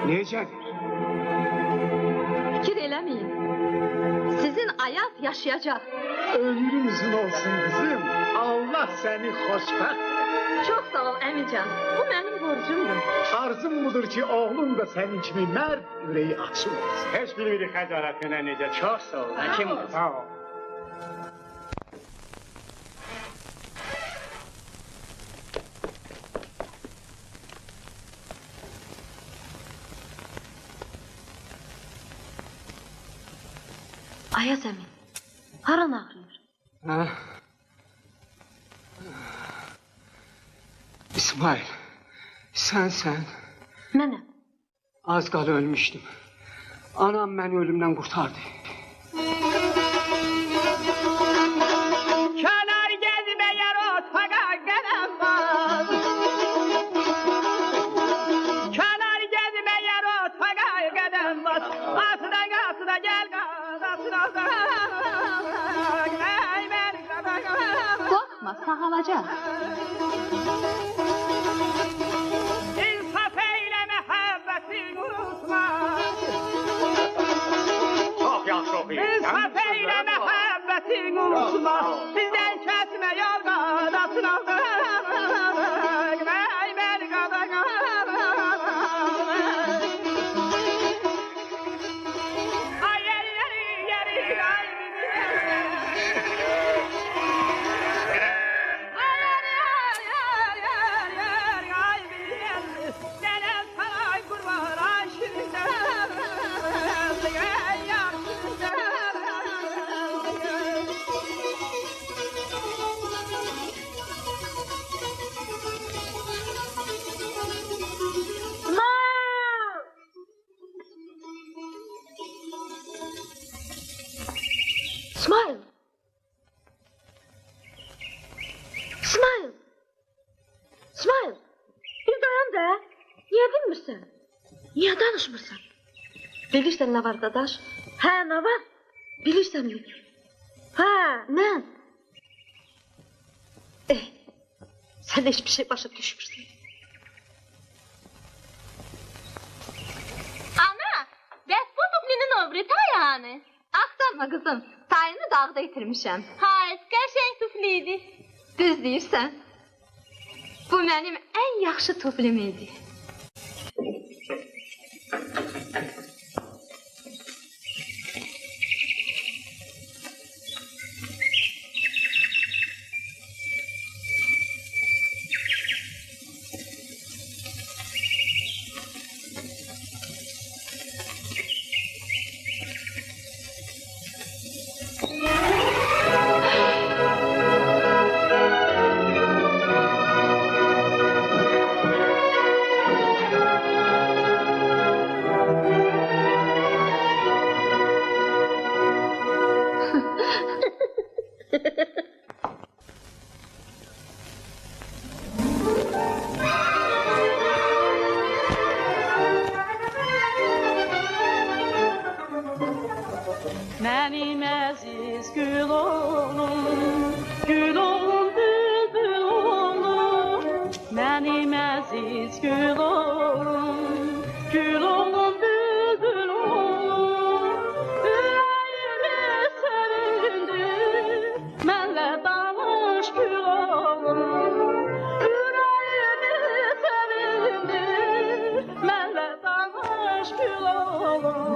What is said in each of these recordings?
Necədir? Fikir eləməyin. Sizin Ayaz yaşayacaq. Ömrün uzun olsun kızım. Allah seni xoşbəxt. Çox sağ ol əmican. Bu mənim borcumdur. Arzum budur ki oğlum da senin kimi mərd, ürəyi açıq olsun. Heç bilmirik xəcalətinə necə. Çox sağ ol. Həkim ol. Sağ ol. Ayaz əmi, haran ağrıyır? Ha? İsmail, sen. Mənəm. Az qala ölmüşdüm. Anam beni ölümden kurtardı. Kenar gezme yer otfaga gelen var. Kenar gezme yer otfaga gelen var. Asıda gel asıda. Korkma, sağalacaq. İnsaf eyle mehabbetini unutma. Çox yaxşı oxuyur. İnsaf eyle mehabbetini unutma. Bizden kesme yorgan atına. İsmail, bir dayan da. Niye bilmirsən? Niye danışmırsan? Bilirsən ne var dadaş? Hə, ne var? Bilirsən mi? Hə, nə? Sen de hiçbir şey başa düşmürsün. Ana, bəs bu Dublinin öbürü tayağını? Axtarma kızım, tayını dağda itirmişəm. Hayır, qəşəng tufliydi. Düz deyirsən. Bu mənim ən yaxşı tuflim idi. Mənim əziz gül oğlum, bülbül oğlum. Mənim əziz gül oğlum, bülbül oğlum. Ürəyimi sevindir, mənlə danış gül oğlum. Ürəyimi sevindir, mənlə danış gül oğlum.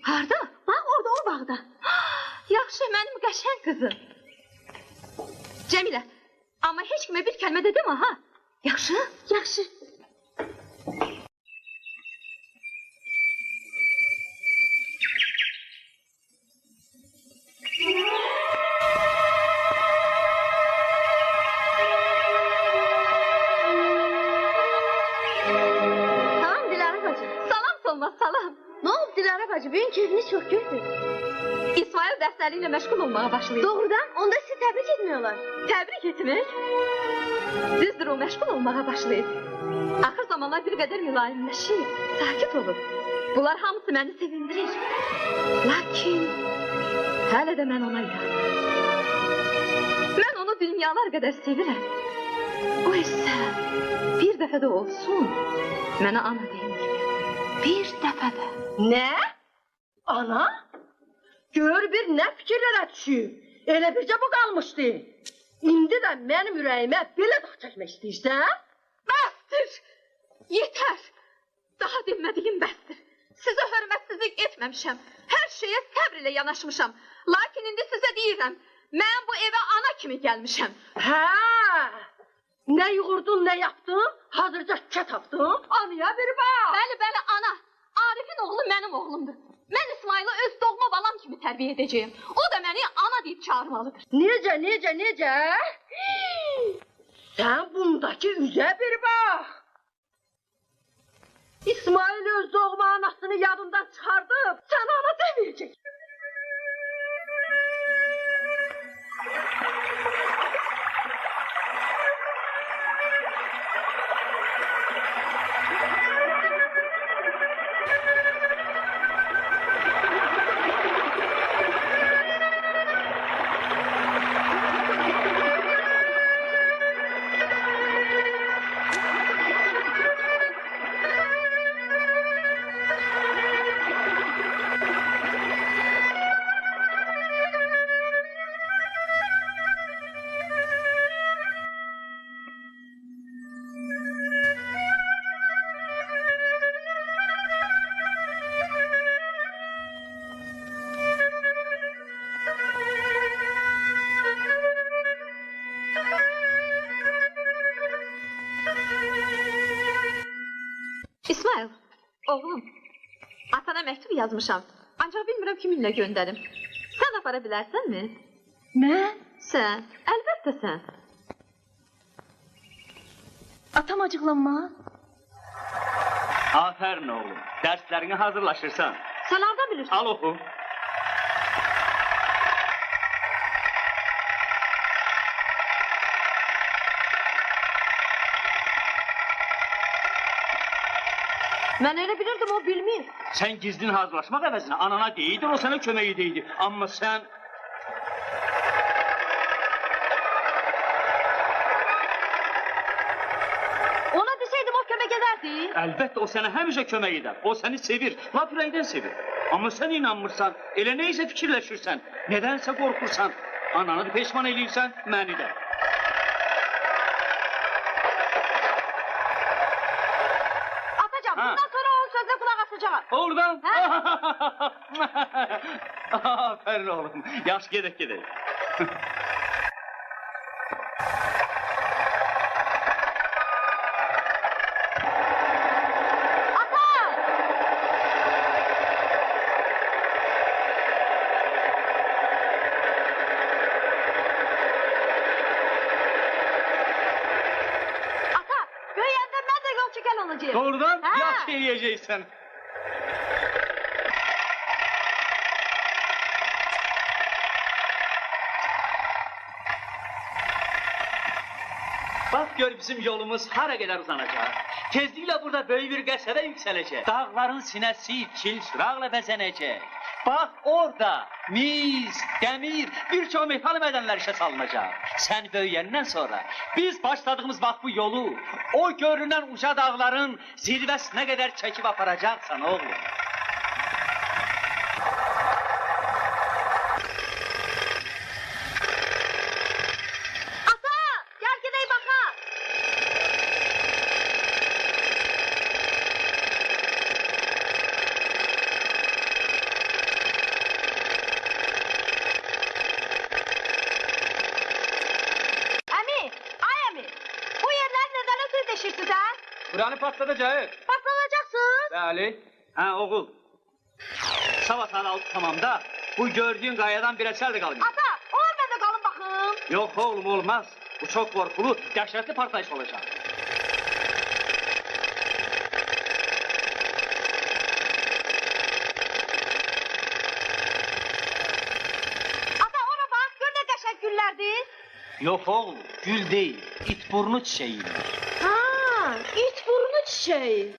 Harda? Bak orada o bağda. Yaxşı, mənim qəşəng kızım. Cemile, ama hiç kime bir kelime dedim ha. Yaxşı? Yaxşı. dərsləriyle məşğul olmağa başlayıb. Doğrudan, onda sizi təbrik etmiyorlar. Təbrik etmək? Düzdür, o məşğul olmağa başlayıb. Axır zamanlar bir qədər mülayimləşib, sakit olub. Bunlar hamısı məni sevindirir. Lakin, hələ də mən ona inanırım. Mən onu dünyalar qədər sevirəm. O isə bir dəfə də olsun, mənə ana deyir. Bir dəfə də. Nə? Ana? Gör bir nə fikirlərə düşüb. Elə bircə bu qalmışdı. İndi də mənim ürəyimə belə dağ çəkmək istəyirsən? Bəsdir! Yetər! Daha dinmədiyim bəsdir. Sizə hörmətsizlik etməmişəm. Hər şeyə səbr ilə yanaşmışam. Lakin indi sizə deyirəm, mən bu evə ana kimi gəlmişəm. Hə! Nə yuğurdun, nə yapdın? Hazırca kə tapdın? Anaya bir bax! Bəli, bəli, ana. Arifin oğlu mənim oğlumdur. Mən İsmail'i öz doğma balam kimi tərbiyə edəcəyim. O da məni ana deyib çağırmalıdır. Necə? Sən bundakı üzə bir bax! İsmail öz doğma anasını yadından çıxardıb, sən ana deməyəcək. İsmail, oğlum, atana məktub yazmışam. Ancaq bilmirəm kiminlə göndərim. Sən apara bilərsənmi? Mən? Sən, əlbəttə sən. Atam acıqlanmaz. Afərin oğlum, dərslərini hazırlaşırsan. Sən harada bilirsən? Al oxu. Mən elə bilirdim, o bilmir. Sən gizlin hazırlaşmaq əvəzinə anana deyidir, o sənə kömək edeydi. Amma sən... Ona deseydim, o kömək edərdi. Əlbəttə, o sənə həmişə kömək edər. O səni sevir, lap ürəkdən sevir. Amma sən inanmırsan, elə neysə fikirləşirsən, nədənsə qorxursan. Ananı da peşman eləyirsən, məni də. Bundan sonra onun sözüne kulak asacağım. Oradan? Aferin oğlum. Yaş gedək. Doğrudan yaş eləyəcəksən. Bax gör bizim yolumuz hara qədər uzanacaq. Tezliklə burada böyük bir qəsəbə yüksələcək. Dağların sinəsi çil çıraqla bəzənəcək. Bax orada mis, dəmir, bir çox metal mədənlər işə salınacaq. Sən böyüyəndən sonra biz başladığımız bax bu yolu o görünən uca dağların zirvəsinə qədər çəkib aparacaqsan oğlum. Ata, gel gedək baxaq. Buranı patlatacağız. Patlanacaksın. Bəli. Hə, oğul. Sabah saat 6 tamamda bu gördüğün qayadan bir əsər də qalmayacaq. Ata, olur ben de kalın bakın. Yox oğlum, olmaz. Bu çox qorxulu, dəhşətli partlayış olacaq. güllərdir? Yox oğlum, gül deyil, it burnu çiçeğiymiş. Ha, it burnu çiçeği.